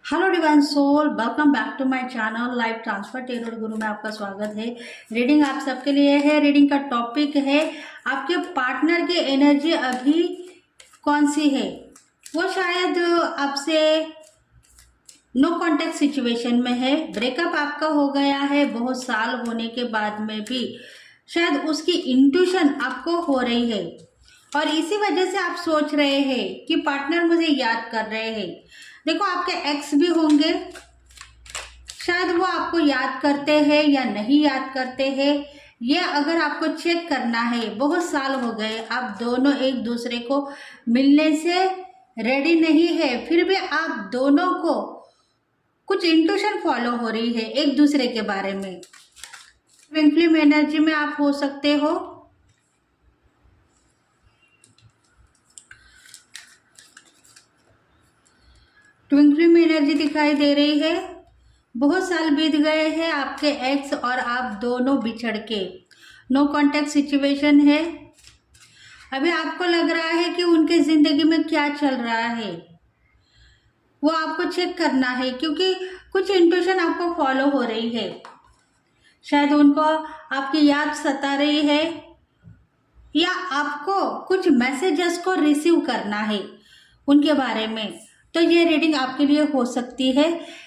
Hello divine soul, welcome back to my channel live transfer tarot guru में आपका स्वागत है। रीडिंग आप सबके लिए है। रीडिंग का टॉपिक है आपके पार्टनर की एनर्जी अभी कौन सी है। वो शायद आपसे नो कांटेक्ट सिचुएशन में है, ब्रेकअप आपका हो गया है बहुत साल होने के बाद में भी शायद उसकी इंट्यूशन आपको हो रही है और इसी वजह से आप सोच रहे हैं कि पार्टनर मुझे याद कर रहे हैं। देखो, आपके एक्स भी होंगे, शायद वो आपको याद करते हैं या नहीं याद करते हैं। ये अगर आपको चेक करना है, बहुत साल हो गए, आप दोनों एक दूसरे को मिलने से रेडी नहीं है, फिर भी आप दोनों को कुछ इंट्यूशन फॉलो हो रही है एक दूसरे के बारे में। ट्विन फ्लेम एनर्जी में आप हो सकते हो। ट्विन फ्लेम एनर्जी दिखाई दे रही है। बहुत साल बीत गए हैं आपके एक्स और आप दोनों बिछड़ के, नो कांटेक्ट सिचुएशन है। अभी आपको लग रहा है कि उनके जिंदगी में क्या चल रहा है, वो आपको चेक करना है क्योंकि कुछ इंट्यूशन आपको फॉलो हो रही है। शायद उनको आपकी याद सता रही है या आपको कुछ मैसेजेस को रिसीव करना है उनके बारे में। तो ये रीडिंग आपके लिए हो सकती है,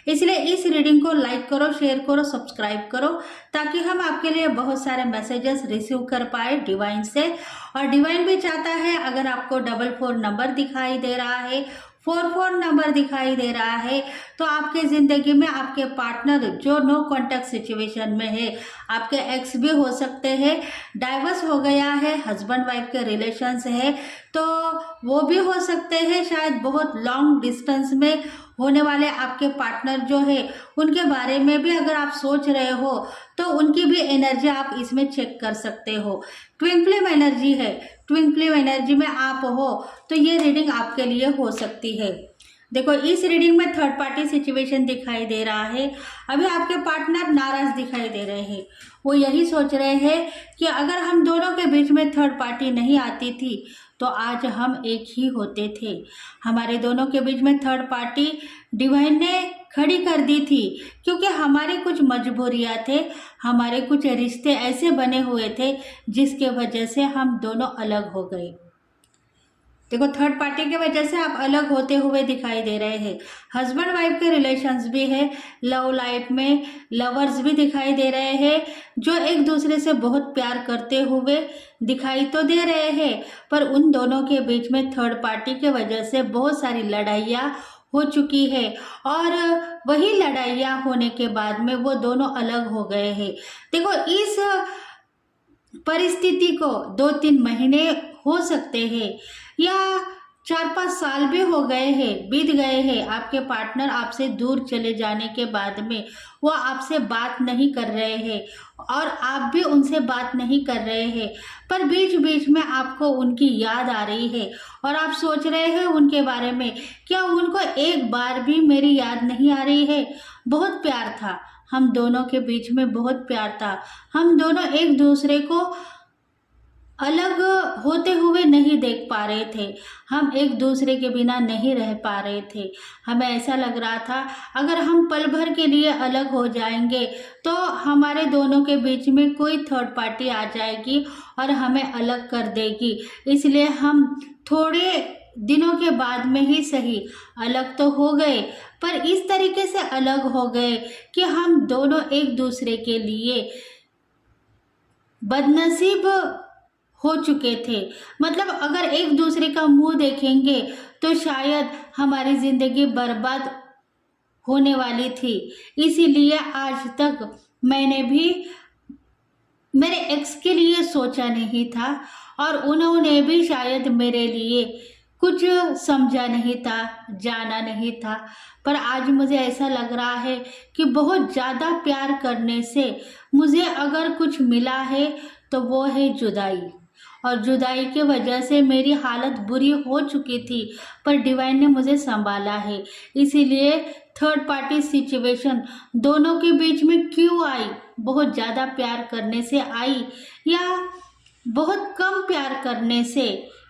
इसलिए इस रीडिंग को लाइक करो, शेयर करो, सब्सक्राइब करो ताकि हम आपके लिए बहुत सारे मैसेजेस रिसीव कर पाए डिवाइन से। और डिवाइन भी चाहता है, अगर आपको 44 नंबर दिखाई दे रहा है, 44 नंबर दिखाई दे रहा है, तो आपके ज़िंदगी में आपके पार्टनर जो नो कांटेक्ट सिचुएशन में है, आपके एक्स भी हो सकते हैं, डाइवर्स हो गया है, हस्बैंड वाइफ के रिलेशंस है, तो वो भी हो सकते हैं। शायद बहुत लॉन्ग डिस्टेंस में होने वाले आपके पार्टनर जो है, उनके बारे में भी अगर आप सोच रहे हो तो उनकी भी एनर्जी आप इसमें चेक कर सकते हो। ट्विन फ्लेम एनर्जी है, ट्विन फ्लेम एनर्जी में आप हो तो ये रीडिंग आपके लिए हो सकती है। देखो, इस रीडिंग में थर्ड पार्टी सिचुएशन दिखाई दे रहा है। अभी आपके पार्टनर नाराज दिखाई दे रहे हैं। वो यही सोच रहे हैं कि अगर हम दोनों के बीच में थर्ड पार्टी नहीं आती थी तो आज हम एक ही होते थे। हमारे दोनों के बीच में थर्ड पार्टी डिवाइन ने खड़ी कर दी थी क्योंकि हमारे कुछ मजबूरियां थे, हमारे कुछ रिश्ते ऐसे बने हुए थे जिसके वजह से हम दोनों अलग हो गए। देखो, थर्ड पार्टी की वजह से आप अलग होते हुए दिखाई दे रहे हैं। हस्बैंड वाइफ के रिलेशंस भी है, लव लाइफ में लवर्स भी दिखाई दे रहे हैं जो एक दूसरे से बहुत प्यार करते हुए दिखाई तो दे रहे हैं, पर उन दोनों के बीच में थर्ड पार्टी के वजह से बहुत सारी लड़ाइयाँ हो चुकी है और वही लड़ाइयाँ होने के बाद में वो दोनों अलग हो गए हैं। देखो, इस परिस्थिति को 2-3 महीने हो सकते हैं या 4-5 साल भी हो गए हैं, बीत गए हैं। आपके पार्टनर आपसे दूर चले जाने के बाद में वो आपसे बात नहीं कर रहे हैं और आप भी उनसे बात नहीं कर रहे हैं, पर बीच बीच में आपको उनकी याद आ रही है और आप सोच रहे हैं उनके बारे में, क्या उनको एक बार भी मेरी याद नहीं आ रही है। बहुत प्यार था हम दोनों के बीच में, बहुत प्यार था। हम दोनों एक दूसरे को अलग होते हुए नहीं देख पा रहे थे, हम एक दूसरे के बिना नहीं रह पा रहे थे। हमें ऐसा लग रहा था अगर हम पल भर के लिए अलग हो जाएंगे तो हमारे दोनों के बीच में कोई थर्ड पार्टी आ जाएगी और हमें अलग कर देगी। इसलिए हम थोड़े दिनों के बाद में ही सही अलग तो हो गए, पर इस तरीके से अलग हो गए कि हम दोनों एक दूसरे के लिए बदनसीब हो चुके थे। मतलब अगर एक दूसरे का मुंह देखेंगे तो शायद हमारी जिंदगी बर्बाद होने वाली थी। इसीलिए आज तक मैंने भी मेरे एक्स के लिए सोचा नहीं था और उन्होंने भी शायद मेरे लिए कुछ समझा नहीं था, जाना नहीं था। पर आज मुझे ऐसा लग रहा है कि बहुत ज़्यादा प्यार करने से मुझे अगर कुछ मिला है तो वो है जुदाई, और जुदाई की वजह से मेरी हालत बुरी हो चुकी थी, पर डिवाइन ने मुझे संभाला है। इसीलिए थर्ड पार्टी सिचुएशन दोनों के बीच में क्यों आई, बहुत ज़्यादा प्यार करने से आई या बहुत कम प्यार करने से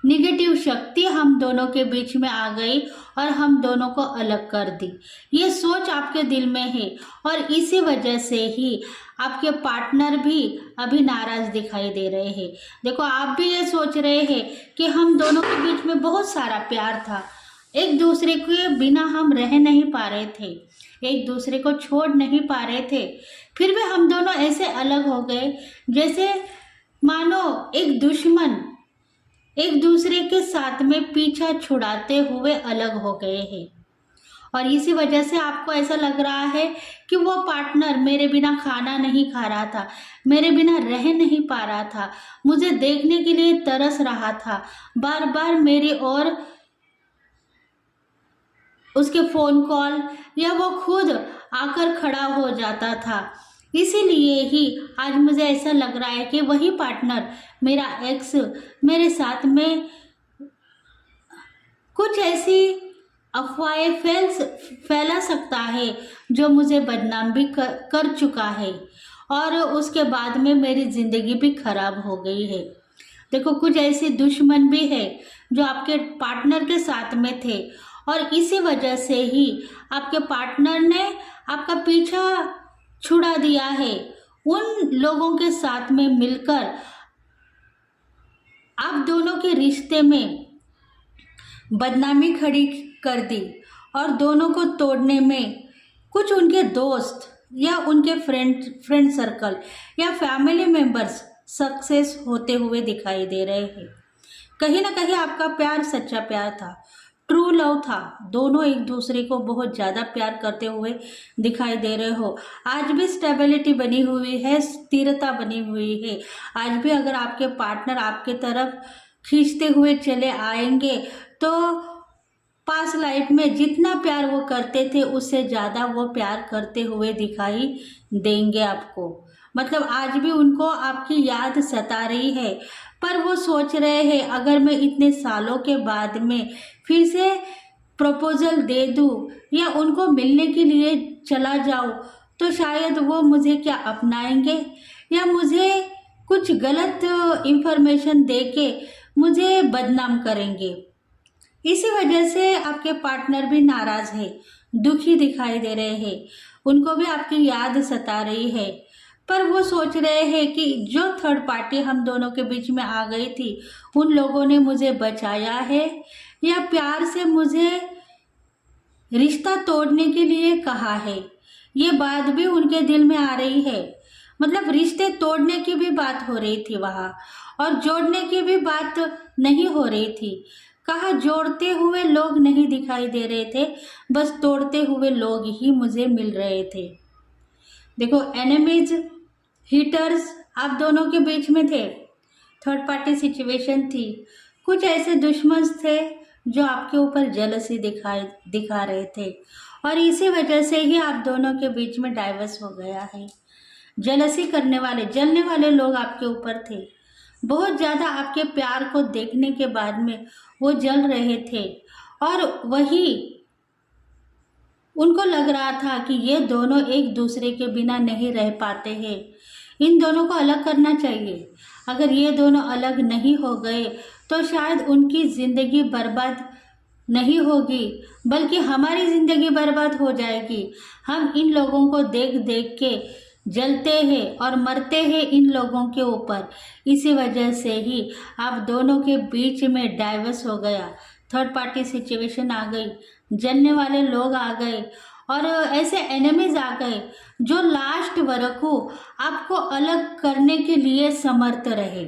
निगेटिव शक्ति हम दोनों के बीच में आ गई और हम दोनों को अलग कर दी। ये सोच आपके दिल में है और इसी वजह से ही आपके पार्टनर भी अभी नाराज दिखाई दे रहे हैं। देखो, आप भी ये सोच रहे हैं कि हम दोनों के बीच में बहुत सारा प्यार था, एक दूसरे के बिना हम रह नहीं पा रहे थे, एक दूसरे को छोड़ नहीं पा रहे थे, फिर भी हम दोनों ऐसे अलग हो गए जैसे मानो एक दुश्मन एक दूसरे के साथ में पीछा छुड़ाते हुए अलग हो गए हैं। और इसी वजह से आपको ऐसा लग रहा है कि वो पार्टनर मेरे बिना खाना नहीं खा रहा था, मेरे बिना रह नहीं पा रहा था, मुझे देखने के लिए तरस रहा था, बार बार मेरी ओर उसके फ़ोन कॉल या वो खुद आकर खड़ा हो जाता था। इसीलिए ही आज मुझे ऐसा लग रहा है कि वही पार्टनर मेरा एक्स मेरे साथ में कुछ ऐसी अफवाहें फैला सकता है जो मुझे बदनाम भी कर चुका है और उसके बाद में मेरी ज़िंदगी भी खराब हो गई है। देखो, कुछ ऐसे दुश्मन भी है जो आपके पार्टनर के साथ में थे और इसी वजह से ही आपके पार्टनर ने आपका पीछा छुड़ा दिया है। उन लोगों के साथ में मिलकर आप दोनों के रिश्ते में बदनामी खड़ी कर दी और दोनों को तोड़ने में कुछ उनके दोस्त या उनके फ्रेंड सर्कल या फैमिली मेंबर्स सक्सेस होते हुए दिखाई दे रहे हैं। कहीं ना कहीं आपका प्यार सच्चा प्यार था, ट्रू लव था, दोनों एक दूसरे को बहुत ज़्यादा प्यार करते हुए दिखाई दे रहे हो। आज भी स्टेबिलिटी बनी हुई है, स्थिरता बनी हुई है। आज भी अगर आपके पार्टनर आपके तरफ खींचते हुए चले आएंगे तो पास्ट लाइफ में जितना प्यार वो करते थे उससे ज़्यादा वो प्यार करते हुए दिखाई देंगे आपको। मतलब आज भी उनको आपकी याद सता रही है, पर वो सोच रहे हैं अगर मैं इतने सालों के बाद में फिर से प्रपोजल दे दूं या उनको मिलने के लिए चला जाऊं तो शायद वो मुझे क्या अपनाएंगे या मुझे कुछ गलत इंफॉर्मेशन देके मुझे बदनाम करेंगे। इसी वजह से आपके पार्टनर भी नाराज है, दुखी दिखाई दे रहे हैं, उनको भी आपकी याद सता रही है, पर वो सोच रहे हैं कि जो थर्ड पार्टी हम दोनों के बीच में आ गई थी उन लोगों ने मुझे बचाया है या प्यार से मुझे रिश्ता तोड़ने के लिए कहा है। ये बात भी उनके दिल में आ रही है। मतलब रिश्ते तोड़ने की भी बात हो रही थी वहाँ और जोड़ने की भी बात नहीं हो रही थी। कहा जोड़ते हुए लोग नहीं दिखाई दे रहे थे, बस तोड़ते हुए लोग ही मुझे मिल रहे थे। देखो, एनिमीज हीटर्स आप दोनों के बीच में थे, थर्ड पार्टी सिचुएशन थी, कुछ ऐसे दुश्मन थे जो आपके ऊपर जेलसी दिखा रहे थे और इसी वजह से ही आप दोनों के बीच में डाइवर्स हो गया है। जेलसी करने वाले, जलने वाले लोग आपके ऊपर थे, बहुत ज़्यादा आपके प्यार को देखने के बाद में वो जल रहे थे और वही उनको लग रहा था कि ये दोनों एक दूसरे के बिना नहीं रह पाते हैं, इन दोनों को अलग करना चाहिए। अगर ये दोनों अलग नहीं हो गए तो शायद उनकी ज़िंदगी बर्बाद नहीं होगी बल्कि हमारी ज़िंदगी बर्बाद हो जाएगी। हम इन लोगों को देख देख के जलते हैं और मरते हैं इन लोगों के ऊपर। इसी वजह से ही आप दोनों के बीच में डाइवर्स हो गया, थर्ड पार्टी सिचुएशन आ गई, जलने वाले लोग आ गए और ऐसे एनिमीज आ गए जो लास्ट वरकू आपको अलग करने के लिए समर्थ रहे।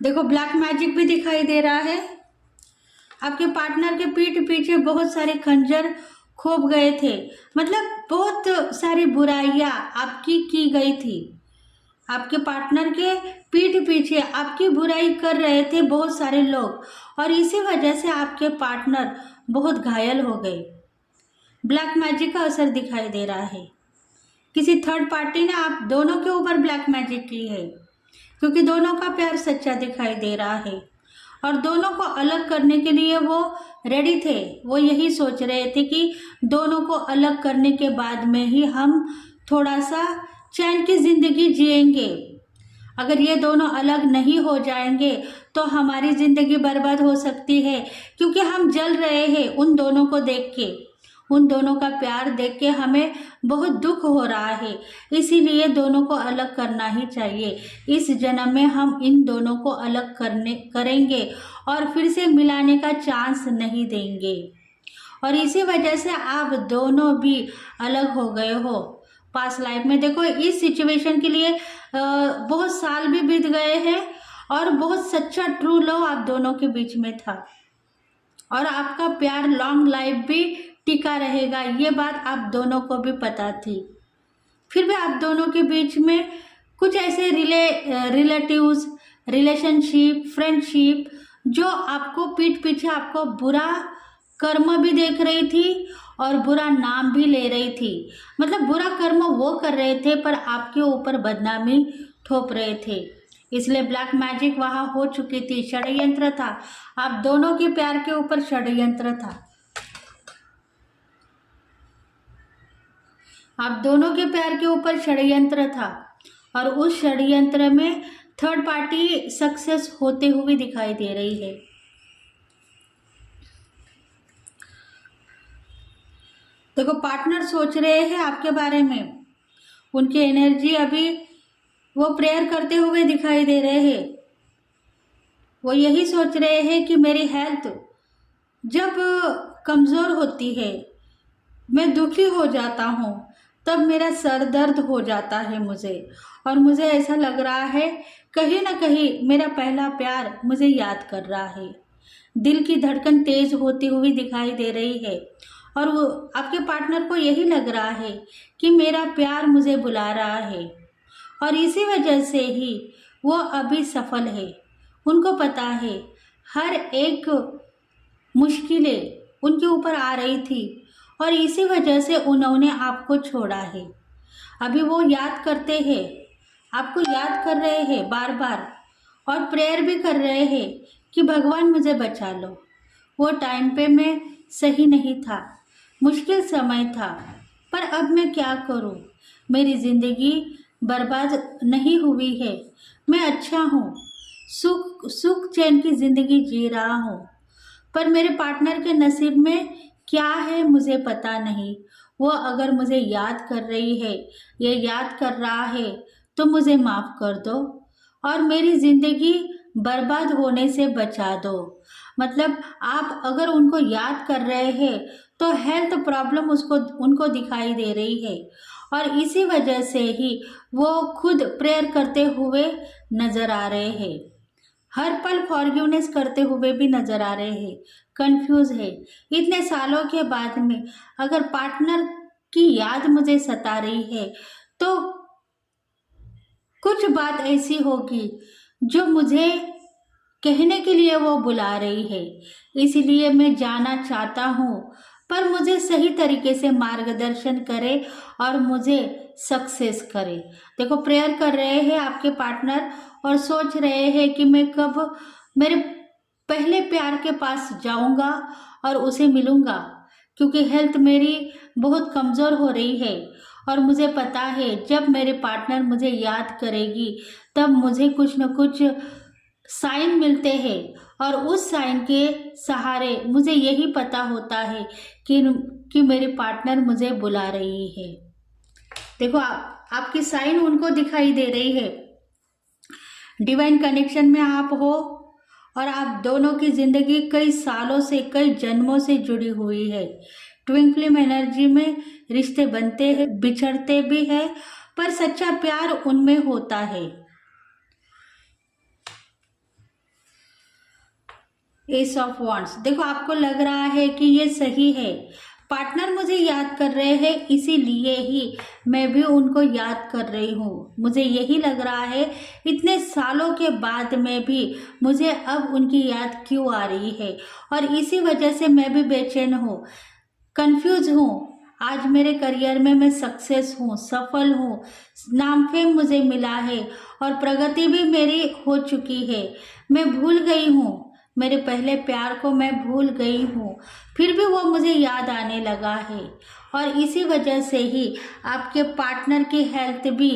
देखो, ब्लैक मैजिक भी दिखाई दे रहा है। आपके पार्टनर के पीठ पीछे बहुत सारे खंजर खोप गए थे, मतलब बहुत सारी बुराइयां आपकी की गई थी। आपके पार्टनर के पीठ पीछे आपकी बुराई कर रहे थे बहुत सारे लोग और इसी वजह से आपके पार्टनर बहुत घायल हो गए। ब्लैक मैजिक का असर दिखाई दे रहा है। किसी थर्ड पार्टी ने आप दोनों के ऊपर ब्लैक मैजिक की है क्योंकि दोनों का प्यार सच्चा दिखाई दे रहा है और दोनों को अलग करने के लिए वो रेडी थे। वो यही सोच रहे थे कि दोनों को अलग करने के बाद में ही हम थोड़ा सा चैन की ज़िंदगी जिएंगे। अगर ये दोनों अलग नहीं हो जाएंगे तो हमारी ज़िंदगी बर्बाद हो सकती है, क्योंकि हम जल रहे हैं उन दोनों को देख के, उन दोनों का प्यार देख के हमें बहुत दुख हो रहा है। इसीलिए दोनों को अलग करना ही चाहिए। इस जन्म में हम इन दोनों को अलग करेंगे और फिर से मिलाने का चांस नहीं देंगे। और इसी वजह से आप दोनों भी अलग हो गए हो पास्ट लाइफ में। देखो, इस सिचुएशन के लिए बहुत साल भी बीत गए हैं और बहुत सच्चा ट्रू लव आप दोनों के बीच में था, और आपका प्यार लॉन्ग लाइफ भी टिका रहेगा, ये बात आप दोनों को भी पता थी। फिर भी आप दोनों के बीच में कुछ ऐसे रिलेटिव्स, रिलेशनशिप, फ्रेंडशिप जो आपको पीठ पीछे आपको बुरा कर्म भी देख रही थी और बुरा नाम भी ले रही थी। मतलब बुरा कर्म वो कर रहे थे पर आपके ऊपर बदनामी थोप रहे थे। इसलिए ब्लैक मैजिक वहाँ हो चुकी थी, षड्यंत्र था। आप दोनों के प्यार के ऊपर षड्यंत्र था। आप दोनों के प्यार के ऊपर षड्यंत्र था, और उस षड्यंत्र में थर्ड पार्टी सक्सेस होते हुए दिखाई दे रही है। देखो, पार्टनर सोच रहे हैं आपके बारे में, उनकी एनर्जी अभी वो प्रेयर करते हुए दिखाई दे रहे हैं। वो यही सोच रहे हैं कि मेरी हेल्थ जब कमज़ोर होती है, मैं दुखी हो जाता हूँ, तब मेरा सर दर्द हो जाता है मुझे, और मुझे ऐसा लग रहा है कहीं ना कहीं मेरा पहला प्यार मुझे याद कर रहा है। दिल की धड़कन तेज होती हुई दिखाई दे रही है, और वो आपके पार्टनर को यही लग रहा है कि मेरा प्यार मुझे बुला रहा है, और इसी वजह से ही वो अभी सफल है। उनको पता है हर एक मुश्किलें उनके ऊपर आ रही थी, और इसी वजह से उन्होंने आपको छोड़ा है। अभी वो याद करते हैं, आपको याद कर रहे हैं बार बार, और प्रेयर भी कर रहे हैं कि भगवान मुझे बचा लो। वो टाइम पे मैं सही नहीं था, मुश्किल समय था, पर अब मैं क्या करूं? मेरी ज़िंदगी बर्बाद नहीं हुई है, मैं अच्छा हूँ, सुख चैन की ज़िंदगी जी रहा हूँ। पर मेरे पार्टनर के नसीब में क्या है मुझे पता नहीं। वो अगर मुझे याद कर रही है, ये याद कर रहा है, तो मुझे माफ़ कर दो और मेरी ज़िंदगी बर्बाद होने से बचा दो। मतलब आप अगर उनको याद कर रहे हैं तो हेल्थ प्रॉब्लम उनको दिखाई दे रही है, और इसी वजह से ही वो खुद प्रेयर करते हुए नज़र आ रहे हैं। हर पल फॉरगिवनेस करते हुए भी नज़र आ रहे हैं, कंफ्यूज है। इतने सालों के बाद में अगर पार्टनर की याद मुझे सता रही है तो कुछ बात ऐसी होगी जो मुझे कहने के लिए वो बुला रही है। इसलिए मैं जाना चाहता हूँ, पर मुझे सही तरीके से मार्गदर्शन करे और मुझे सक्सेस करे। देखो, प्रेयर कर रहे हैं आपके पार्टनर और सोच रहे हैं कि मैं कब मेरे पहले प्यार के पास जाऊंगा और उसे मिलूंगा, क्योंकि हेल्थ मेरी बहुत कमज़ोर हो रही है, और मुझे पता है जब मेरे पार्टनर मुझे याद करेगी तब मुझे कुछ न कुछ साइन मिलते हैं, और उस साइन के सहारे मुझे यही पता होता है कि मेरे पार्टनर मुझे बुला रही है। देखो, आपकी साइन उनको दिखाई दे रही है। डिवाइन कनेक्शन में आप हो, और आप दोनों की ज़िंदगी कई सालों से, कई जन्मों से जुड़ी हुई है। ट्विन फ्लेम एनर्जी में रिश्ते बनते हैं, बिछड़ते भी हैं, पर सच्चा प्यार उनमें होता है। एस ऑफ वांड्स, देखो आपको लग रहा है कि ये सही है, पार्टनर मुझे याद कर रहे हैं, इसीलिए ही मैं भी उनको याद कर रही हूँ। मुझे यही लग रहा है इतने सालों के बाद में भी मुझे अब उनकी याद क्यों आ रही है, और इसी वजह से मैं भी बेचैन हूँ, कंफ्यूज हूँ। आज मेरे करियर में मैं सक्सेस हूँ, सफल हूँ, नाम फेम मुझे मिला है और प्रगति भी मेरी हो चुकी है। मैं भूल गई हूँ मेरे पहले प्यार को मैं भूल गई हूँ, फिर भी वो मुझे याद आने लगा है। और इसी वजह से ही आपके पार्टनर की हेल्थ भी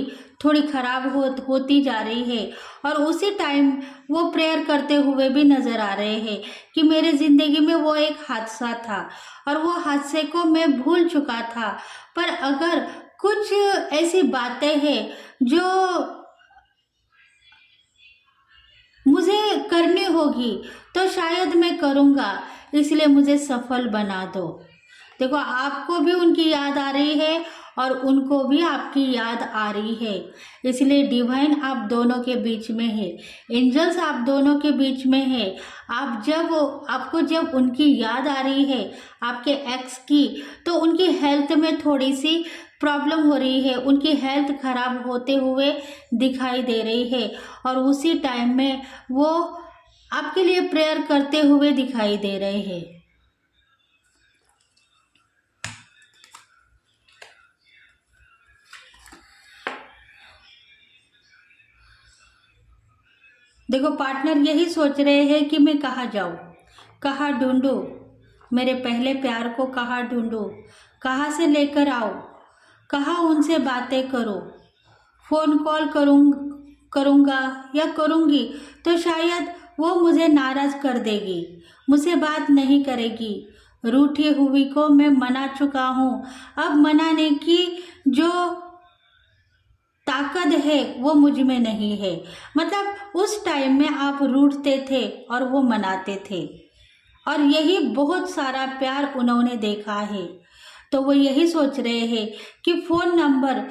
थोड़ी ख़राब होती जा रही है। और उसी टाइम वो प्रेयर करते हुए भी नज़र आ रहे हैं कि मेरे ज़िंदगी में वो एक हादसा था और वो हादसे को मैं भूल चुका था, पर अगर कुछ ऐसी बातें हैं जो मुझे करनी होगी तो शायद मैं करूँगा, इसलिए मुझे सफल बना दो। देखो, आपको भी उनकी याद आ रही है और उनको भी आपकी याद आ रही है, इसलिए डिवाइन आप दोनों के बीच में है, एंजल्स आप दोनों के बीच में है। आपको जब उनकी याद आ रही है आपके एक्स की, तो उनकी हेल्थ में थोड़ी सी प्रॉब्लम हो रही है, उनकी हेल्थ खराब होते हुए दिखाई दे रही है। और उसी टाइम में वो आपके लिए प्रेयर करते हुए दिखाई दे रहे हैं। देखो, पार्टनर यही सोच रहे हैं कि मैं कहाँ जाऊँ, कहाँ ढूंढूं, मेरे पहले प्यार को कहाँ ढूंढूं, कहाँ से लेकर आऊँ, कहाँ उनसे बातें करूँ, फ़ोन कॉल करूँगा या करूँगी तो शायद वो मुझे नाराज़ कर देगी, मुझसे बात नहीं करेगी। रूठी हुई को मैं मना चुका हूँ, अब मनाने की जो ताकत है वो मुझ में नहीं है। मतलब उस टाइम में आप रूठते थे और वो मनाते थे, और यही बहुत सारा प्यार उन्होंने देखा है। तो वो यही सोच रहे हैं कि फ़ोन नंबर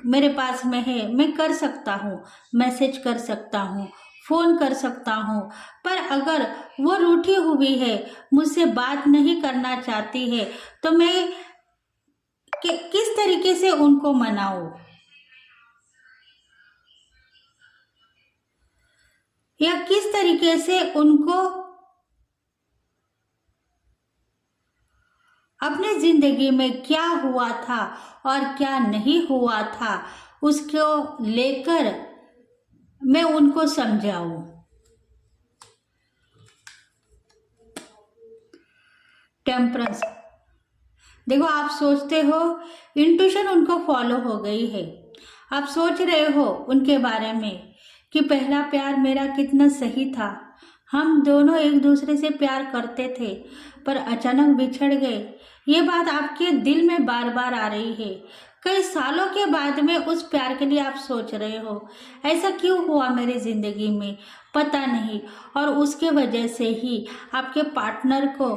मेरे पास में है, मैं कर सकता हूँ, मैसेज कर सकता हूँ, फ़ोन कर सकता हूँ, पर अगर वो रूठी हुई है, मुझसे बात नहीं करना चाहती है, तो मैं किस तरीके से उनको मनाऊँ, या किस तरीके से उनको अपने ज़िंदगी में क्या हुआ था और क्या नहीं हुआ था उसको लेकर मैं उनको समझाऊं। टेम्परेंस, देखो, आप सोचते हो, इंट्यूशन उनको फॉलो हो गई है। आप सोच रहे हो उनके बारे में कि पहला प्यार मेरा कितना सही था, हम दोनों एक दूसरे से प्यार करते थे पर अचानक बिछड़ गए। ये बात आपके दिल में बार बार आ रही है। कई सालों के बाद में उस प्यार के लिए आप सोच रहे हो, ऐसा क्यों हुआ मेरी ज़िंदगी में, पता नहीं। और उसके वजह से ही आपके पार्टनर को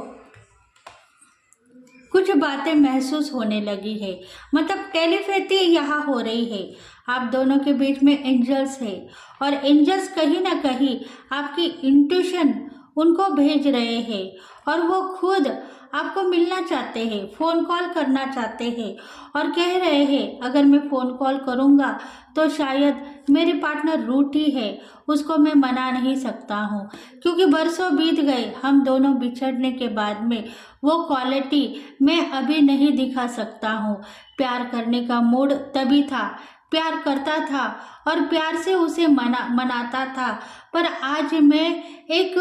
कुछ बातें महसूस होने लगी है, मतलब टेलीपैथी यहाँ हो रही है। आप दोनों के बीच में एंजल्स है, और एंजल्स कहीं ना कहीं आपकी इंट्यूशन उनको भेज रहे हैं, और वो खुद आपको मिलना चाहते हैं, फ़ोन कॉल करना चाहते हैं, और कह रहे हैं अगर मैं फ़ोन कॉल करूँगा तो शायद मेरे पार्टनर रूठी है, उसको मैं मना नहीं सकता हूँ, क्योंकि बरसों बीत गए, हम दोनों बिछड़ने के बाद में वो क्वालिटी मैं अभी नहीं दिखा सकता हूँ। प्यार करने का मूड तभी था, प्यार करता था और प्यार से उसे मनाता था, पर आज मैं एक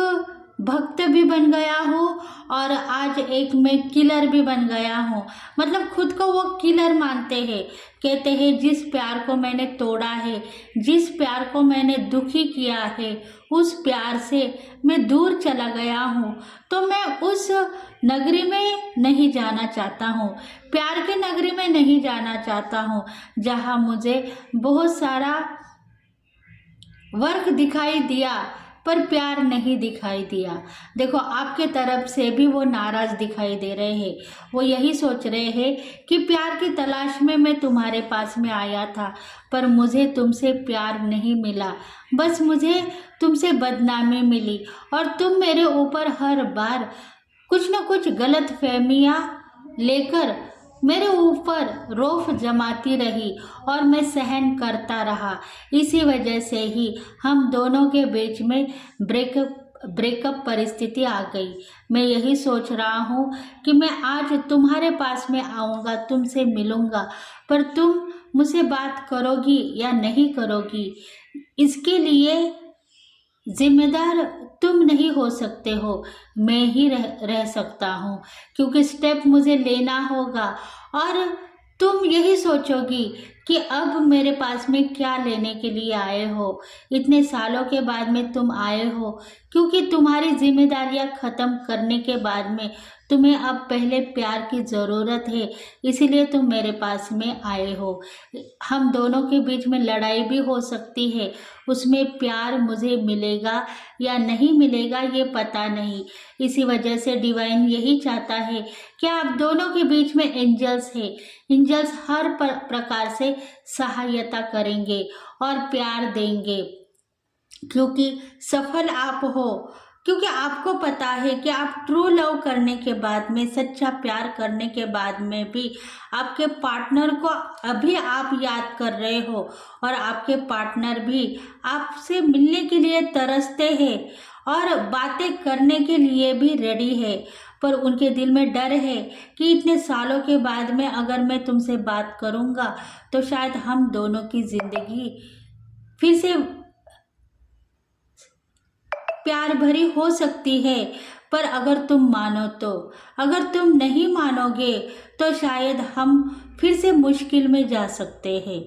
भक्त भी बन गया हूँ और आज एक मैं किलर भी बन गया हूँ। मतलब खुद को वो किलर मानते हैं, कहते हैं जिस प्यार को मैंने तोड़ा है, जिस प्यार को मैंने दुखी किया है, उस प्यार से मैं दूर चला गया हूँ, तो मैं उस नगरी में नहीं जाना चाहता हूँ, प्यार की नगरी में नहीं जाना चाहता हूँ, जहाँ मुझे बहुत सारा वर्क दिखाई दिया पर प्यार नहीं दिखाई दिया। देखो, आपके तरफ से भी वो नाराज़ दिखाई दे रहे हैं, वो यही सोच रहे हैं कि प्यार की तलाश में मैं तुम्हारे पास में आया था, पर मुझे तुमसे प्यार नहीं मिला, बस मुझे तुमसे बदनामी मिली, और तुम मेरे ऊपर हर बार कुछ न कुछ गलत फहमियाँ लेकर मेरे ऊपर रौफ जमाती रही और मैं सहन करता रहा। इसी वजह से ही हम दोनों के बीच में ब्रेकअप परिस्थिति आ गई। मैं यही सोच रहा हूँ कि मैं आज तुम्हारे पास में आऊँगा, तुमसे मिलूँगा, पर तुम मुझसे बात करोगी या नहीं करोगी, इसके लिए जिम्मेदार तुम नहीं हो सकते हो, मैं ही रह सकता हूँ, क्योंकि स्टेप मुझे लेना होगा। और तुम यही सोचोगी कि अब मेरे पास में क्या लेने के लिए आए हो। इतने सालों के बाद में तुम आए हो, क्योंकि तुम्हारी जिम्मेदारियां खत्म करने के बाद में तुम्हें अब पहले प्यार की ज़रूरत है, इसीलिए तुम मेरे पास में आए हो। हम दोनों के बीच में लड़ाई भी हो सकती है, उसमें प्यार मुझे मिलेगा या नहीं मिलेगा ये पता नहीं। इसी वजह से डिवाइन यही चाहता है कि आप दोनों के बीच में एंजल्स है। एंजल्स हर प्रकार से सहायता करेंगे और प्यार देंगे, क्योंकि सफल आप हो, क्योंकि आपको पता है कि आप ट्रू लव करने के बाद में, सच्चा प्यार करने के बाद में भी आपके पार्टनर को अभी आप याद कर रहे हो और आपके पार्टनर भी आपसे मिलने के लिए तरसते हैं और बातें करने के लिए भी रेडी है। पर उनके दिल में डर है कि इतने सालों के बाद में अगर मैं तुमसे बात करूँगा तो शायद हम दोनों की ज़िंदगी फिर से प्यार भरी हो सकती है। पर अगर तुम मानो तो, अगर तुम नहीं मानोगे तो शायद हम फिर से मुश्किल में जा सकते हैं।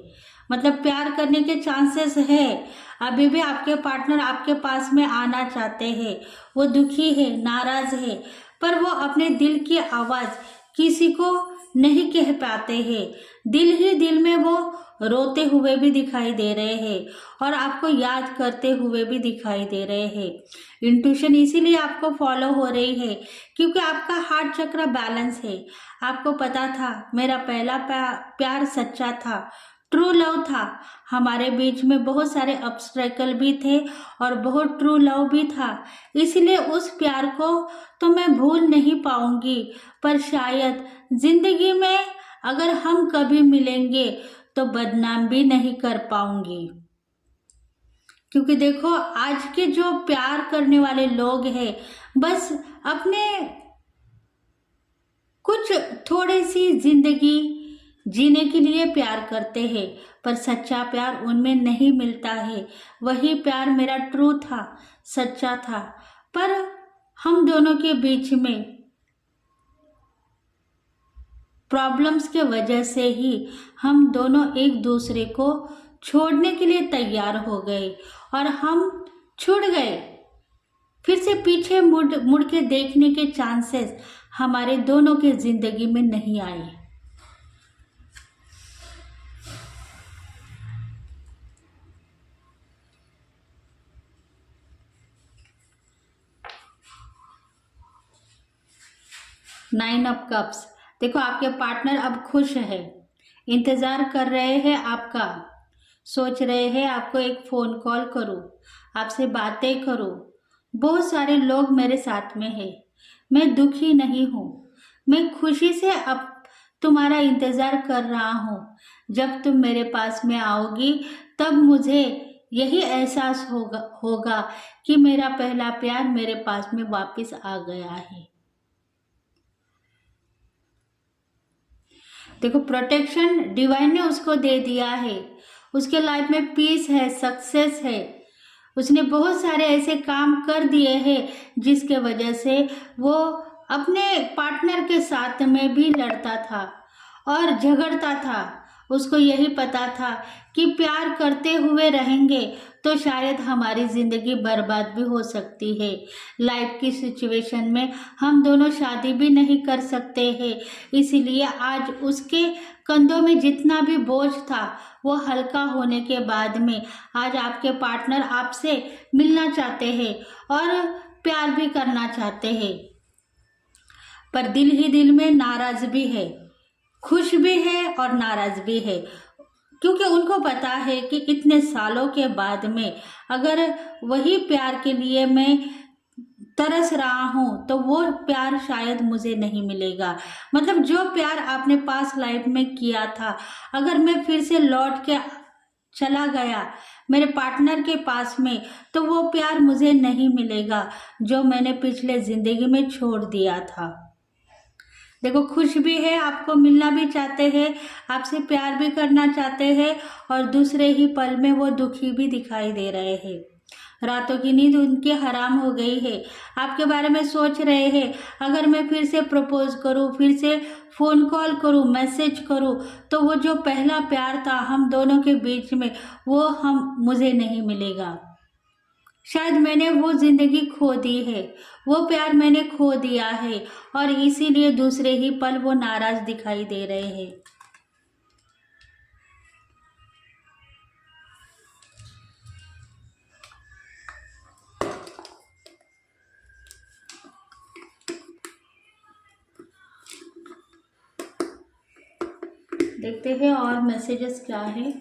मतलब प्यार करने के चांसेस है, अभी भी आपके पार्टनर आपके पास में आना चाहते हैं, वो दुखी है, नाराज है, पर वो अपने दिल की आवाज़ किसी को नहीं कह पाते हैं। दिल ही दिल में वो रोते हुए भी दिखाई दे रहे हैं और आपको याद करते हुए भी दिखाई दे रहे हैं। इंट्यूशन इसीलिए आपको फॉलो हो रही है क्योंकि आपका हार्ट चक्र बैलेंस है। आपको पता था मेरा पहला प्यार सच्चा था, ट्रू लव था। हमारे बीच में बहुत सारे ऑब्स्टेकल भी थे और बहुत ट्रू लव भी था, इसलिए उस प्यार को तो मैं भूल नहीं पाऊंगी। पर शायद जिंदगी में अगर हम कभी मिलेंगे तो बदनाम भी नहीं कर पाऊंगी, क्योंकि देखो आज के जो प्यार करने वाले लोग हैं बस अपने कुछ थोड़ी सी जिंदगी जीने के लिए प्यार करते हैं, पर सच्चा प्यार उनमें नहीं मिलता है। वही प्यार मेरा ट्रू था, सच्चा था, पर हम दोनों के बीच में प्रॉब्लम्स के वजह से ही हम दोनों एक दूसरे को छोड़ने के लिए तैयार हो गए और हम छूट गए। फिर से पीछे मुड़ के देखने के चांसेस हमारे दोनों के जिंदगी में नहीं आए। नाइन ऑफ कप्स, देखो आपके पार्टनर अब खुश है, इंतज़ार कर रहे हैं आपका, सोच रहे हैं आपको एक फ़ोन कॉल करूं, आपसे बातें करूं। बहुत सारे लोग मेरे साथ में हैं, मैं दुखी नहीं हूं, मैं खुशी से अब तुम्हारा इंतज़ार कर रहा हूं। जब तुम मेरे पास में आओगी तब मुझे यही एहसास होगा कि मेरा पहला प्यार मेरे पास में वापस आ गया है। देखो प्रोटेक्शन डिवाइन ने उसको दे दिया है, उसके लाइफ में पीस है, सक्सेस है। उसने बहुत सारे ऐसे काम कर दिए हैं जिसके वजह से वो अपने पार्टनर के साथ में भी लड़ता था और झगड़ता था। उसको यही पता था कि प्यार करते हुए रहेंगे तो शायद हमारी ज़िंदगी बर्बाद भी हो सकती है। लाइफ की सिचुएशन में हम दोनों शादी भी नहीं कर सकते हैं, इसीलिए आज उसके कंधों में जितना भी बोझ था वो हल्का होने के बाद में आज आपके पार्टनर आपसे मिलना चाहते हैं और प्यार भी करना चाहते हैं। पर दिल ही दिल में नाराज भी है, खुश भी है और नाराज भी है, क्योंकि उनको पता है कि इतने सालों के बाद में अगर वही प्यार के लिए मैं तरस रहा हूँ तो वो प्यार शायद मुझे नहीं मिलेगा। मतलब जो प्यार आपने पास लाइफ में किया था, अगर मैं फिर से लौट के चला गया मेरे पार्टनर के पास में तो वो प्यार मुझे नहीं मिलेगा जो मैंने पिछले ज़िंदगी में छोड़ दिया था। देखो खुश भी है, आपको मिलना भी चाहते हैं, आपसे प्यार भी करना चाहते हैं और दूसरे ही पल में वो दुखी भी दिखाई दे रहे हैं। रातों की नींद उनकी हराम हो गई है। आपके बारे में सोच रहे हैं, अगर मैं फिर से प्रपोज करूं, फिर से फ़ोन कॉल करूं, मैसेज करूं, तो वो जो पहला प्यार था हम दोनों के बीच में, वो मुझे नहीं मिलेगा। शायद मैंने वो ज़िंदगी खो दी है, वो प्यार मैंने खो दिया है, और इसीलिए दूसरे ही पल वो नाराज़ दिखाई दे रहे हैं। देखते हैं और मैसेजेस क्या है।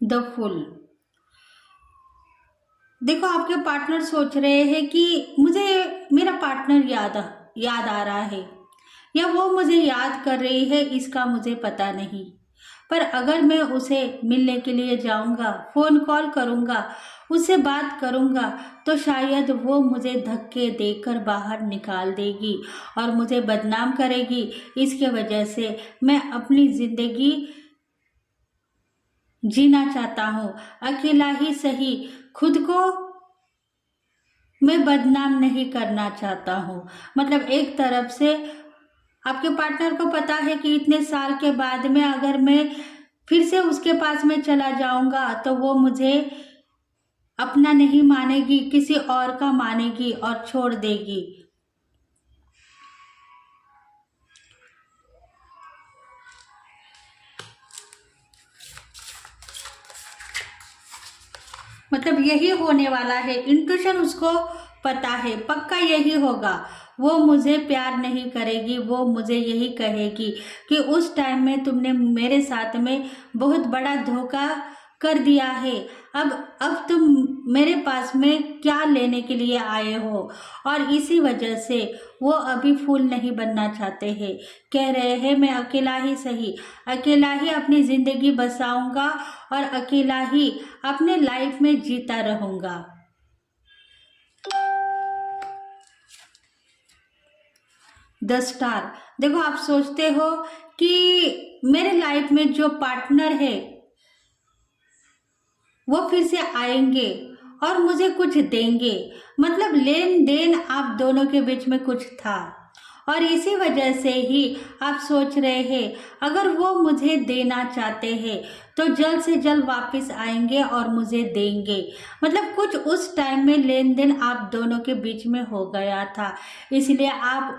The full. देखो, आपके पार्टनर सोच रहे हैं कि मुझे मेरा पार्टनर याद आ रहा है, या वो मुझे याद कर रही है, इसका मुझे पता नहीं। पर अगर मैं उसे मिलने के लिए जाऊंगा, फ़ोन कॉल करूंगा, उससे बात करूंगा, तो शायद वो मुझे धक्के देकर बाहर निकाल देगी और मुझे बदनाम करेगी। इसके वजह से मैं अपनी ज़िंदगी जीना चाहता हूँ, अकेला ही सही, खुद को मैं बदनाम नहीं करना चाहता हूँ। मतलब एक तरफ से आपके पार्टनर को पता है कि इतने साल के बाद में अगर मैं फिर से उसके पास में चला जाऊंगा, तो वो मुझे अपना नहीं मानेगी, किसी और का मानेगी और छोड़ देगी। मतलब यही होने वाला है, इंट्यूशन उसको पता है, पक्का यही होगा। वो मुझे प्यार नहीं करेगी, वो मुझे यही कहेगी कि उस टाइम में तुमने मेरे साथ में बहुत बड़ा धोखा कर दिया है। अब तुम मेरे पास में क्या लेने के लिए आए हो। और इसी वजह से वो अभी फूल नहीं बनना चाहते हैं, कह रहे हैं मैं अकेला ही सही, अकेला ही अपनी ज़िंदगी बसाऊंगा और अकेला ही अपने लाइफ में जीता रहूंगा। The star. देखो, आप सोचते हो कि मेरे लाइफ में जो पार्टनर है वो फिर से आएंगे और मुझे कुछ देंगे। मतलब लेन देन आप दोनों के बीच में कुछ था, और इसी वजह से ही आप सोच रहे हैं अगर वो मुझे देना चाहते हैं तो जल्द से जल्द वापस आएंगे और मुझे देंगे। मतलब कुछ उस टाइम में लेन देन आप दोनों के बीच में हो गया था, इसलिए आप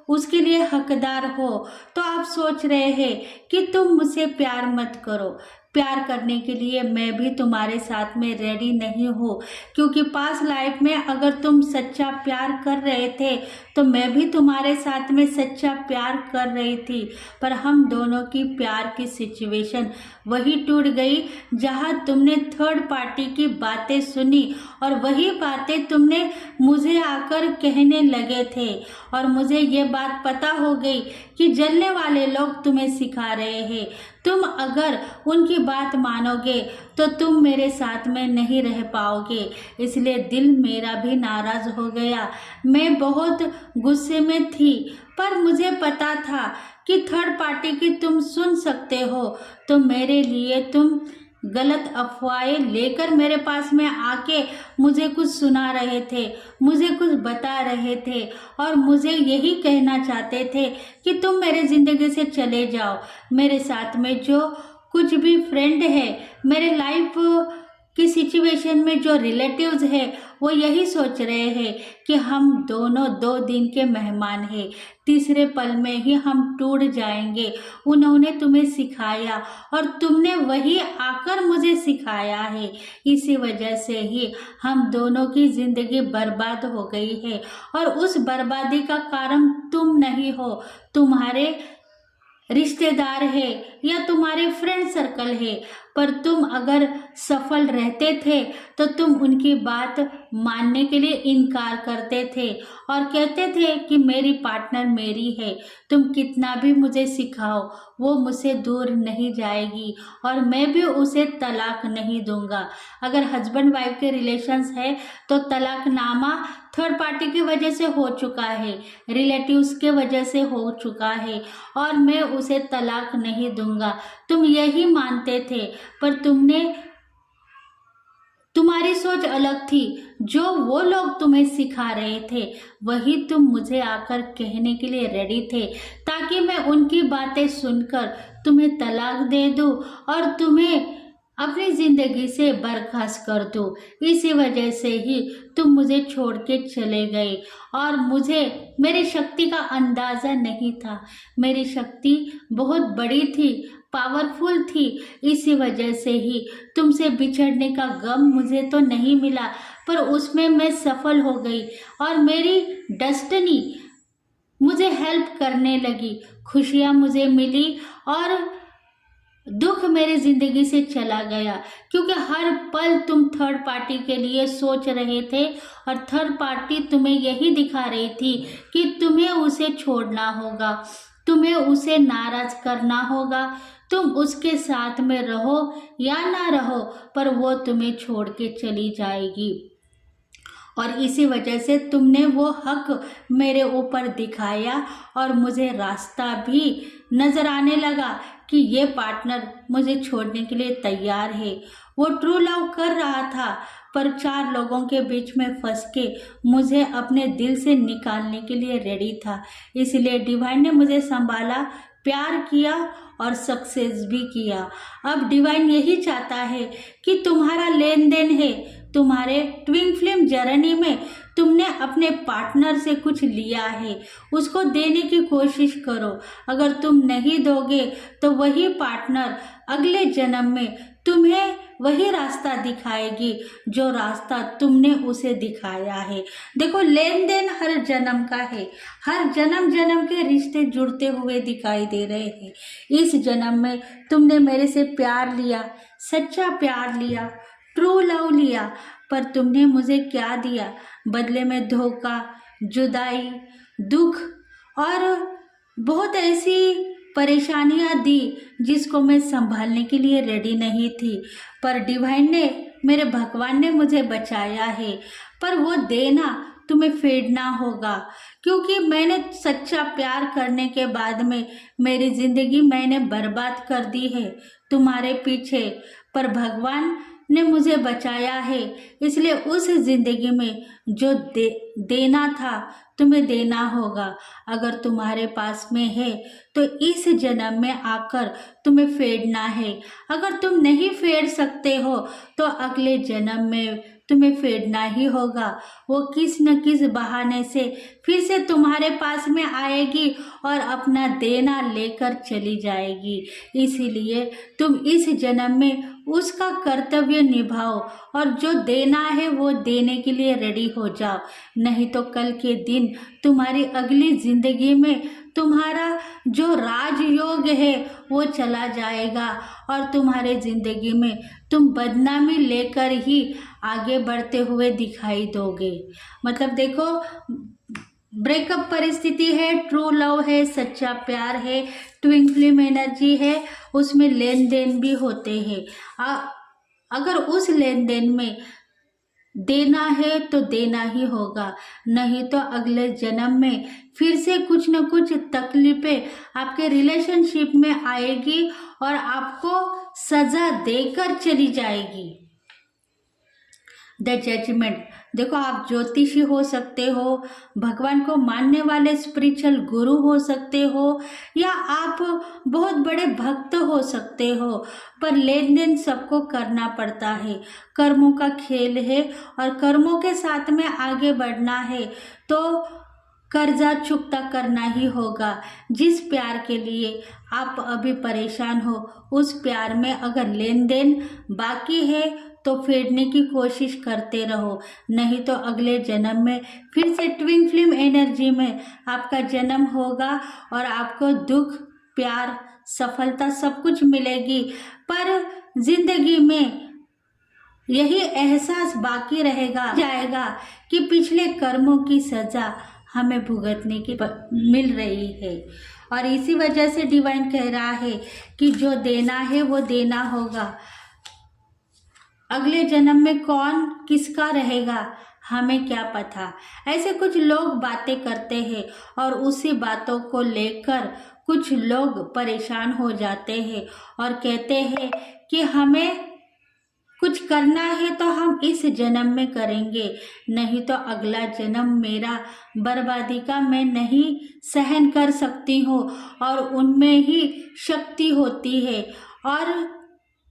उसके लिए हकदार हो। तो आप सोच रहे हैं कि तुम मुझसे प्यार मत करो, प्यार करने के लिए मैं भी तुम्हारे साथ में रेडी नहीं हूँ, क्योंकि पास लाइफ में अगर तुम सच्चा प्यार कर रहे थे तो मैं भी तुम्हारे साथ में सच्चा प्यार कर रही थी। पर हम दोनों की प्यार की सिचुएशन वही टूट गई जहाँ तुमने थर्ड पार्टी की बातें सुनी, और वही बातें तुमने मुझे आकर कहने लगे थे, और मुझे ये बात पता हो गई कि जलने वाले लोग तुम्हें सिखा रहे हैं। तुम अगर उनकी बात मानोगे तो तुम मेरे साथ में नहीं रह पाओगे। इसलिए दिल मेरा भी नाराज़ हो गया, मैं बहुत गुस्से में थी, पर मुझे पता था कि थर्ड पार्टी की तुम सुन सकते हो, तो मेरे लिए तुम गलत अफवाहें लेकर मेरे पास में आके मुझे कुछ सुना रहे थे, मुझे कुछ बता रहे थे, और मुझे यही कहना चाहते थे कि तुम मेरे ज़िंदगी से चले जाओ। मेरे साथ में जो कुछ भी फ्रेंड है, मेरे लाइफ की सिचुएशन में जो रिलेटिव्स है, वो यही सोच रहे हैं कि हम दोनों 2 दिन के मेहमान हैं, तीसरे पल में ही हम टूट जाएंगे। उन्होंने तुम्हें सिखाया और तुमने वही आकर मुझे सिखाया है, इसी वजह से ही हम दोनों की ज़िंदगी बर्बाद हो गई है। और उस बर्बादी का कारण तुम नहीं हो, तुम्हारे रिश्तेदार है या तुम्हारे फ्रेंड सर्कल है, पर तुम अगर सफल रहते थे तो तुम उनकी बात मानने के लिए इनकार करते थे और कहते थे कि मेरी पार्टनर मेरी है, तुम कितना भी मुझे सिखाओ वो मुझसे दूर नहीं जाएगी और मैं भी उसे तलाक नहीं दूंगा। अगर हस्बैंड वाइफ के रिलेशंस है तो तलाकनामा थर्ड पार्टी की वजह से हो चुका है, रिलेटिव्स के वजह से हो चुका है और मैं उसे तलाक नहीं दूंगा। तुम यही मानते थे, पर तुम्हारी सोच अलग थी। जो वो लोग तुम्हें सिखा रहे थे वही तुम मुझे आकर कहने के लिए रेडी थे, ताकि मैं उनकी बातें सुनकर तुम्हें तलाक दे दूं और तुम्हें अपनी जिंदगी से बर्खास्त कर दूं। इसी वजह से ही तुम मुझे छोड़ के चले गए और मुझे मेरी शक्ति का अंदाजा नहीं था। मेरी शक्ति बहुत बड़ी थी, पावरफुल थी, इसी वजह से ही तुमसे बिछड़ने का गम मुझे तो नहीं मिला, पर उसमें मैं सफल हो गई और मेरी डेस्टिनी मुझे हेल्प करने लगी। खुशियाँ मुझे मिली और दुख मेरी जिंदगी से चला गया, क्योंकि हर पल तुम थर्ड पार्टी के लिए सोच रहे थे और थर्ड पार्टी तुम्हें यही दिखा रही थी कि तुम्हें उसे छोड़ना होगा, तुम्हें उसे नाराज करना होगा, तुम उसके साथ में रहो या ना रहो, पर वो तुम्हें छोड़ के चली जाएगी। और इसी वजह से तुमने वो हक मेरे ऊपर दिखाया और मुझे रास्ता भी नजर आने लगा कि ये पार्टनर मुझे छोड़ने के लिए तैयार है। वो ट्रू लव कर रहा था, पर 4 लोगों के बीच में फंस के मुझे अपने दिल से निकालने के लिए रेडी था। इसलिए डिवाइन ने मुझे संभाला, प्यार किया और सक्सेस भी किया। अब डिवाइन यही चाहता है कि तुम्हारा लेन देन है, तुम्हारे ट्विन फ्लेम जर्नी में तुमने अपने पार्टनर से कुछ लिया है, उसको देने की कोशिश करो। अगर तुम नहीं दोगे तो वही पार्टनर अगले जन्म में तुम्हें वही रास्ता दिखाएगी जो रास्ता तुमने उसे दिखाया है। देखो, लेन देन हर जन्म का है, हर जन्म जन्म के रिश्ते जुड़ते हुए दिखाई दे रहे हैं। इस जन्म में तुमने मेरे से प्यार लिया, सच्चा प्यार लिया, ट्रू लव लिया, पर तुमने मुझे क्या दिया? बदले में धोखा, जुदाई, दुख और बहुत ऐसी परेशानियां दी जिसको मैं संभालने के लिए रेडी नहीं थी। पर डिवाइन ने, मेरे भगवान ने मुझे बचाया है। पर वो देना तुम्हें फेडना होगा, क्योंकि मैंने सच्चा प्यार करने के बाद में मेरी जिंदगी मैंने बर्बाद कर दी है तुम्हारे पीछे। पर भगवान ने मुझे बचाया है, इसलिए उस जिंदगी में जो देना था तुम्हें देना होगा। अगर तुम्हारे पास में है तो इस जन्म में आकर तुम्हें फेडना है। अगर तुम नहीं फेड सकते हो तो अगले जन्म में तुम्हें फेडना ही होगा। वो किस न किस बहाने से फिर से तुम्हारे पास में आएगी और अपना देना लेकर चली जाएगी। इसीलिए तुम इस जन्म में उसका कर्तव्य निभाओ और जो देना है वो देने के लिए रेडी हो जाओ। नहीं तो कल के दिन तुम्हारी अगली जिंदगी में तुम्हारा जो राजयोग है वो चला जाएगा और तुम्हारे जिंदगी में तुम बदनामी लेकर ही आगे बढ़ते हुए दिखाई दोगे। मतलब देखो, ब्रेकअप परिस्थिति है, ट्रू लव है, सच्चा प्यार है, ट्विन फ्लेम एनर्जी है, उसमें लेन देन भी होते हैं। अगर उस लेन देन में देना है तो देना ही होगा, नहीं तो अगले जन्म में फिर से कुछ न कुछ तकलीफें आपके रिलेशनशिप में आएगी और आपको सजा देकर चली जाएगी। The judgment. देखो, आप ज्योतिषी हो सकते हो, भगवान को मानने वाले स्पिरिचुअल गुरु हो सकते हो, या आप बहुत बड़े भक्त हो सकते हो, पर लेन देन सबको करना पड़ता है। कर्मों का खेल है और कर्मों के साथ में आगे बढ़ना है तो कर्जा चुकता करना ही होगा। जिस प्यार के लिए आप अभी परेशान हो, उस प्यार में अगर लेन देन बाकी है तो फेडने की कोशिश करते रहो, नहीं तो अगले जन्म में फिर से ट्विन फ्लेम एनर्जी में आपका जन्म होगा और आपको दुख प्यार, सफलता सब कुछ मिलेगी, पर जिंदगी में यही एहसास बाकी रहेगा जाएगा कि पिछले कर्मों की सजा हमें भुगतने की मिल रही है। और इसी वजह से डिवाइन कह रहा है कि जो देना है वो देना होगा। अगले जन्म में कौन किसका रहेगा हमें क्या पता। ऐसे कुछ लोग बातें करते हैं और उसी बातों को लेकर कुछ लोग परेशान हो जाते हैं और कहते हैं कि हमें कुछ करना है तो हम इस जन्म में करेंगे, नहीं तो अगला जन्म मेरा बर्बादी का मैं नहीं सहन कर सकती हूँ। और उनमें ही शक्ति होती है और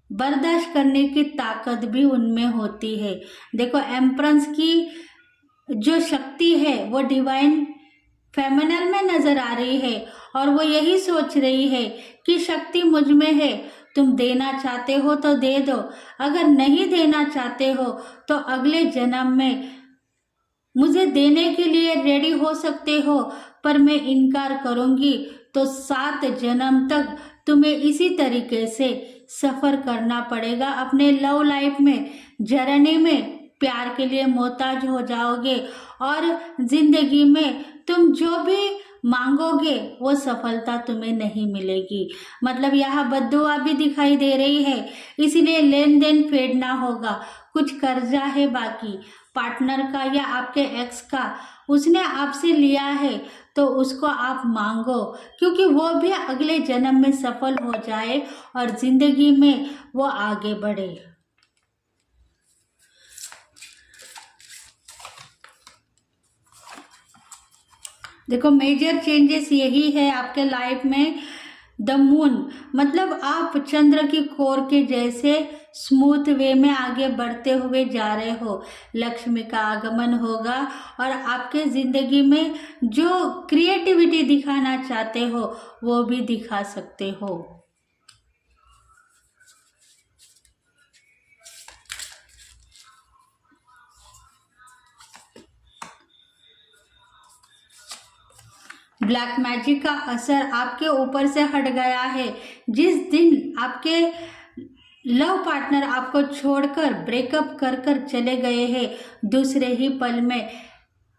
बर्दाश्त करने की ताकत भी उनमें होती है। देखो, एम्परेंस की जो शक्ति है वो डिवाइन फेमिनल में नजर आ रही है और वो यही सोच रही है कि शक्ति मुझ में है, तुम देना चाहते हो तो दे दो, अगर नहीं देना चाहते हो तो अगले जन्म में मुझे देने के लिए रेडी हो सकते हो, पर मैं इनकार करूंगी तो 7 जन्म तक तुम्हें इसी तरीके से सफ़र करना पड़ेगा। अपने लव लाइफ में, जर्नी में प्यार के लिए मोहताज हो जाओगे और जिंदगी में तुम जो भी मांगोगे वो सफलता तुम्हें नहीं मिलेगी। मतलब यहाँ बद्दुआ भी दिखाई दे रही है, इसलिए लेन देन फेड ना होगा। कुछ कर्जा है बाकी पार्टनर का या आपके एक्स का, उसने आपसे लिया है तो उसको आप मांगो, क्योंकि वो भी अगले जन्म में सफल हो जाए और जिंदगी में वो आगे बढ़े। देखो, मेजर चेंजेस यही है आपके लाइफ में। द मून मतलब आप चंद्र की कोर के जैसे स्मूथ वे में आगे बढ़ते हुए जा रहे हो। लक्ष्मी का आगमन होगा और आपके जिंदगी में जो क्रिएटिविटी दिखाना चाहते हो वो भी दिखा सकते हो। ब्लैक मैजिक का असर आपके ऊपर से हट गया है। जिस दिन आपके लव पार्टनर आपको छोड़कर ब्रेकअप कर कर चले गए हैं, दूसरे ही पल में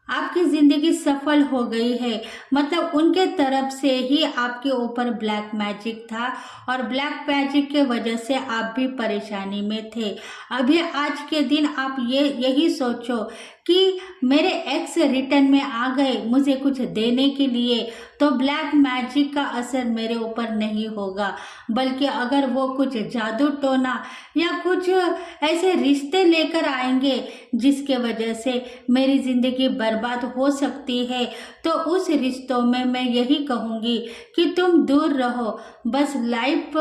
आपकी जिंदगी सफल हो गई है। मतलब उनके तरफ से ही आपके ऊपर ब्लैक मैजिक था और ब्लैक मैजिक के वजह से आप भी परेशानी में थे। अभी आज के दिन आप यही सोचो कि मेरे एक्स रिटर्न में आ गए मुझे कुछ देने के लिए, तो ब्लैक मैजिक का असर मेरे ऊपर नहीं होगा, बल्कि अगर वो कुछ जादू टोना या कुछ ऐसे रिश्ते लेकर आएंगे जिसके वजह से मेरी ज़िंदगी बर्बाद हो सकती है, तो उस रिश्तों में मैं यही कहूँगी कि तुम दूर रहो। बस लाइफ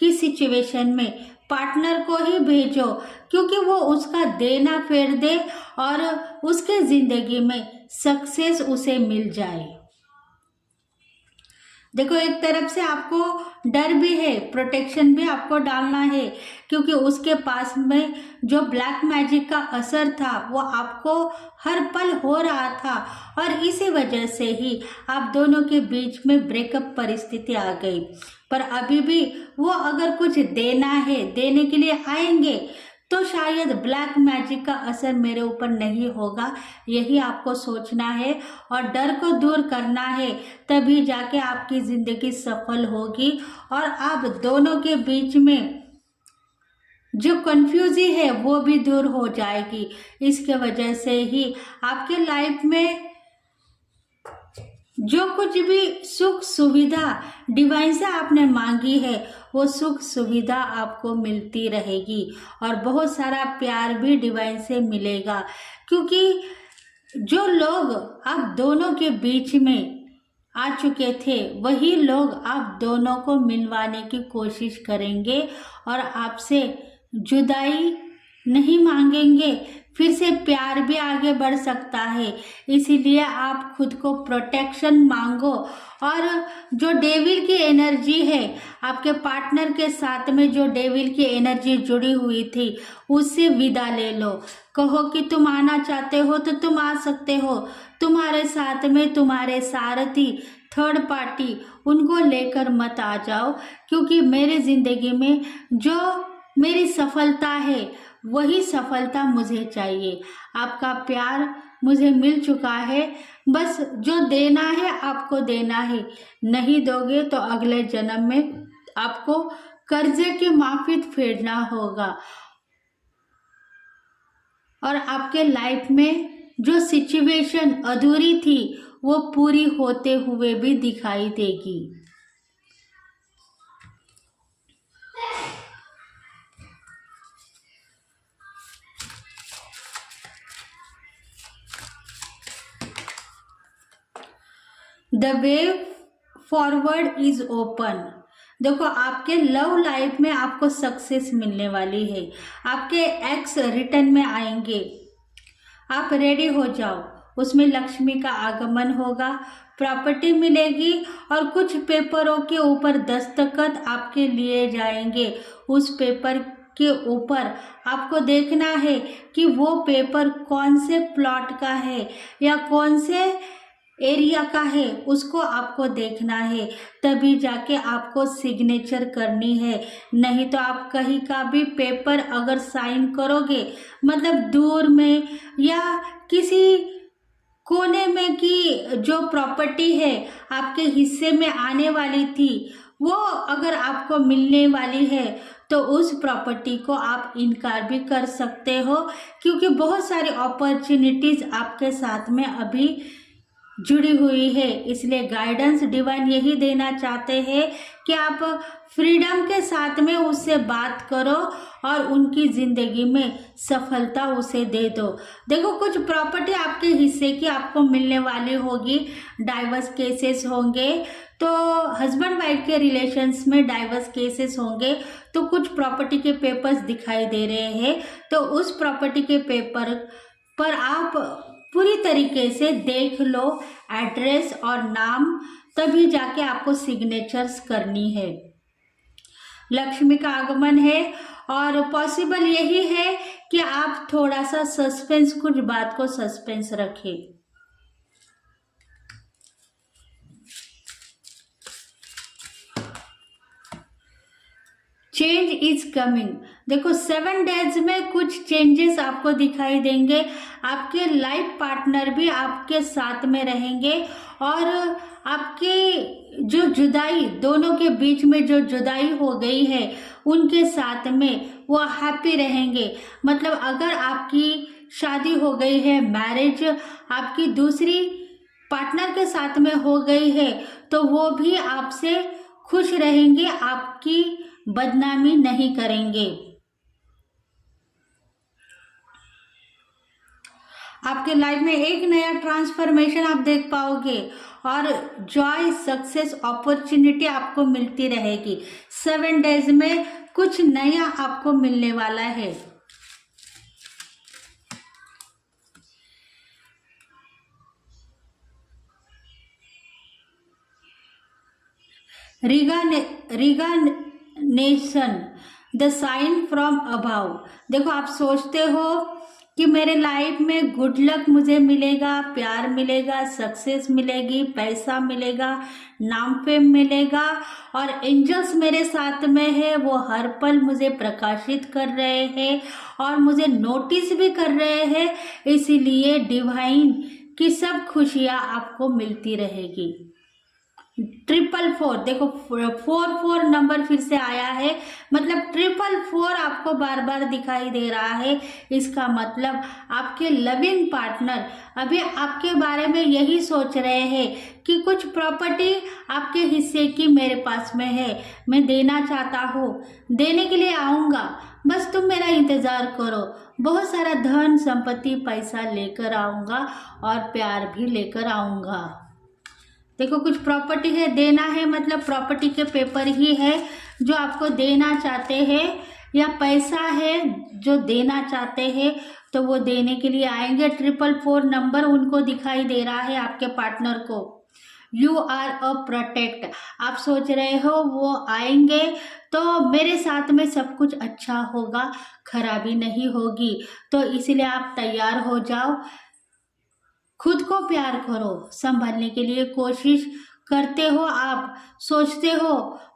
की सिचुएशन में पार्टनर को ही भेजो, क्योंकि वो उसका देना फेर दे और उसके ज़िंदगी में सक्सेस उसे मिल जाए। देखो, एक तरफ से आपको डर भी है, प्रोटेक्शन भी आपको डालना है, क्योंकि उसके पास में जो ब्लैक मैजिक का असर था वो आपको हर पल हो रहा था और इसी वजह से ही आप दोनों के बीच में ब्रेकअप परिस्थिति आ गई। पर अभी भी वो अगर कुछ देना है, देने के लिए आएंगे, तो शायद ब्लैक मैजिक का असर मेरे ऊपर नहीं होगा, यही आपको सोचना है और डर को दूर करना है। तभी जाके आपकी ज़िंदगी सफल होगी और आप दोनों के बीच में जो कन्फ्यूजी है वो भी दूर हो जाएगी। इसके वजह से ही आपके लाइफ में जो कुछ भी सुख सुविधा डिवाइन से आपने मांगी है वो सुख सुविधा आपको मिलती रहेगी और बहुत सारा प्यार भी डिवाइन से मिलेगा, क्योंकि जो लोग आप दोनों के बीच में आ चुके थे वही लोग आप दोनों को मिलवाने की कोशिश करेंगे और आपसे जुदाई नहीं मांगेंगे। फिर से प्यार भी आगे बढ़ सकता है, इसीलिए आप खुद को प्रोटेक्शन मांगो और जो डेविल की एनर्जी है आपके पार्टनर के साथ में, जो डेविल की एनर्जी जुड़ी हुई थी उससे विदा ले लो। कहो कि तुम आना चाहते हो तो तुम आ सकते हो, तुम्हारे साथ में तुम्हारे सारथी थर्ड पार्टी, उनको लेकर मत आ जाओ, क्योंकि मेरे ज़िंदगी में जो मेरी सफलता है वही सफलता मुझे चाहिए। आपका प्यार मुझे मिल चुका है, बस जो देना है आपको देना है, नहीं दोगे तो अगले जन्म में आपको कर्जे की माफी फेरना होगा। और आपके लाइफ में जो सिचुएशन अधूरी थी वो पूरी होते हुए भी दिखाई देगी। The way forward is open. देखो आपके लव लाइफ में आपको सक्सेस मिलने वाली है, आपके एक्स रिटर्न में आएंगे, आप रेडी हो जाओ। उसमें लक्ष्मी का आगमन होगा, प्रॉपर्टी मिलेगी और कुछ पेपरों के ऊपर दस्तखत आपके लिए जाएंगे। उस पेपर के ऊपर आपको देखना है कि वो पेपर कौन से प्लॉट का है या कौन से एरिया का है, उसको आपको देखना है, तभी जाके आपको सिग्नेचर करनी है। नहीं तो आप कहीं का भी पेपर अगर साइन करोगे, मतलब दूर में या किसी कोने में की जो प्रॉपर्टी है आपके हिस्से में आने वाली थी वो अगर आपको मिलने वाली है तो उस प्रॉपर्टी को आप इनकार भी कर सकते हो, क्योंकि बहुत सारी अपॉर्चुनिटीज आपके साथ में अभी जुड़ी हुई है। इसलिए गाइडेंस डिवाइन यही देना चाहते हैं कि आप फ्रीडम के साथ में उससे बात करो और उनकी ज़िंदगी में सफलता उसे दे दो। देखो कुछ प्रॉपर्टी आपके हिस्से की आपको मिलने वाली होगी, डाइवर्स केसेस होंगे, तो हस्बैंड वाइफ के रिलेशंस में डाइवर्स केसेस होंगे, तो कुछ प्रॉपर्टी के पेपर्स दिखाई दे रहे हैं। तो उस प्रॉपर्टी के पेपर पर आप पूरी तरीके से देख लो एड्रेस और नाम, तभी जाके आपको सिग्नेचर्स करनी है। लक्ष्मी का आगमन है और पॉसिबल यही है कि आप थोड़ा सा सस्पेंस, कुछ बात को सस्पेंस रखें। Change is coming. देखो 7 डेज में कुछ चेंजेस आपको दिखाई देंगे, आपके लाइफ पार्टनर भी आपके साथ में रहेंगे और आपके जो जुदाई, दोनों के बीच में जो जुदाई हो गई है उनके साथ में वो हैप्पी रहेंगे। मतलब अगर आपकी शादी हो गई है, मैरिज आपकी दूसरी पार्टनर के साथ में हो गई है, तो वो भी आपसे खुश रहेंगे, आपकी बदनामी नहीं करेंगे। आपके लाइफ में एक नया ट्रांसफॉर्मेशन आप देख पाओगे और जॉय, सक्सेस, अपॉर्चुनिटी आपको मिलती रहेगी। 7 डेज में कुछ नया आपको मिलने वाला है। रिगानेशन, द साइन फ्रॉम अबाव। देखो आप सोचते हो कि मेरे लाइफ में गुड लक मुझे मिलेगा, प्यार मिलेगा, सक्सेस मिलेगी, पैसा मिलेगा, नाम फेम मिलेगा और एंजल्स मेरे साथ में है, वो हर पल मुझे प्रकाशित कर रहे हैं और मुझे नोटिस भी कर रहे हैं। इसीलिए डिवाइन की सब खुशियाँ आपको मिलती रहेगी। 444, देखो 44 नंबर फिर से आया है, मतलब 444 आपको बार बार दिखाई दे रहा है। इसका मतलब आपके लविंग पार्टनर अभी आपके बारे में यही सोच रहे हैं कि कुछ प्रॉपर्टी आपके हिस्से की मेरे पास में है, मैं देना चाहता हूँ, देने के लिए आऊँगा, बस तुम मेरा इंतज़ार करो। बहुत सारा धन संपत्ति पैसा लेकर आऊँगा और प्यार भी लेकर आऊँगा। देखो कुछ प्रॉपर्टी है, देना है, मतलब प्रॉपर्टी के पेपर ही है जो आपको देना चाहते हैं, या पैसा है जो देना चाहते हैं, तो वो देने के लिए आएंगे। 444 नंबर उनको दिखाई दे रहा है आपके पार्टनर को। यू आर अ प्रोटेक्ट, आप सोच रहे हो वो आएंगे तो मेरे साथ में सब कुछ अच्छा होगा, खराबी नहीं होगी, तो इसलिए आप तैयार हो जाओ। खुद को प्यार करो, संभालने के लिए कोशिश करते हो, आप सोचते हो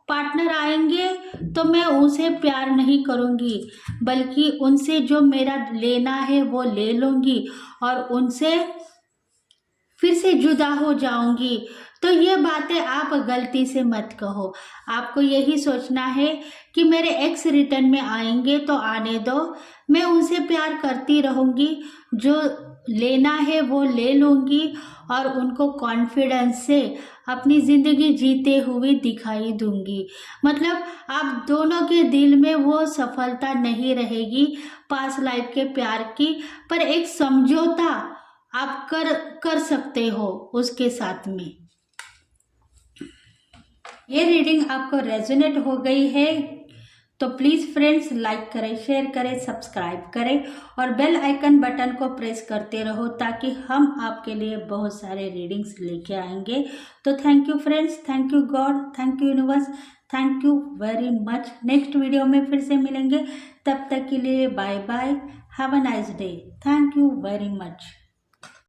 पार्टनर आएंगे तो मैं उनसे प्यार नहीं करूंगी, बल्कि उनसे जो मेरा लेना है वो ले लूंगी और उनसे फिर से जुदा हो जाऊंगी। तो ये बातें आप गलती से मत कहो। आपको यही सोचना है कि मेरे एक्स रिटर्न में आएंगे तो आने दो, मैं उनसे प्यार करती रहूंगी, जो लेना है वो ले लूंगी और उनको कॉन्फिडेंस से अपनी ज़िंदगी जीते हुए दिखाई दूंगी। मतलब आप दोनों के दिल में वो सफलता नहीं रहेगी पास्ट लाइफ के प्यार की, पर एक समझौता आप कर सकते हो उसके साथ में। ये रीडिंग आपको रेजोनेट हो गई है तो प्लीज़ फ्रेंड्स लाइक करें, शेयर करें, सब्सक्राइब करें और बेल आइकन बटन को प्रेस करते रहो, ताकि हम आपके लिए बहुत सारे रीडिंग्स लेके आएंगे। तो thank you friends, thank you God, thank you universe, thank you very much. Next video में फिर से मिलेंगे, तब तक के लिए bye bye, have a nice day, thank you very much.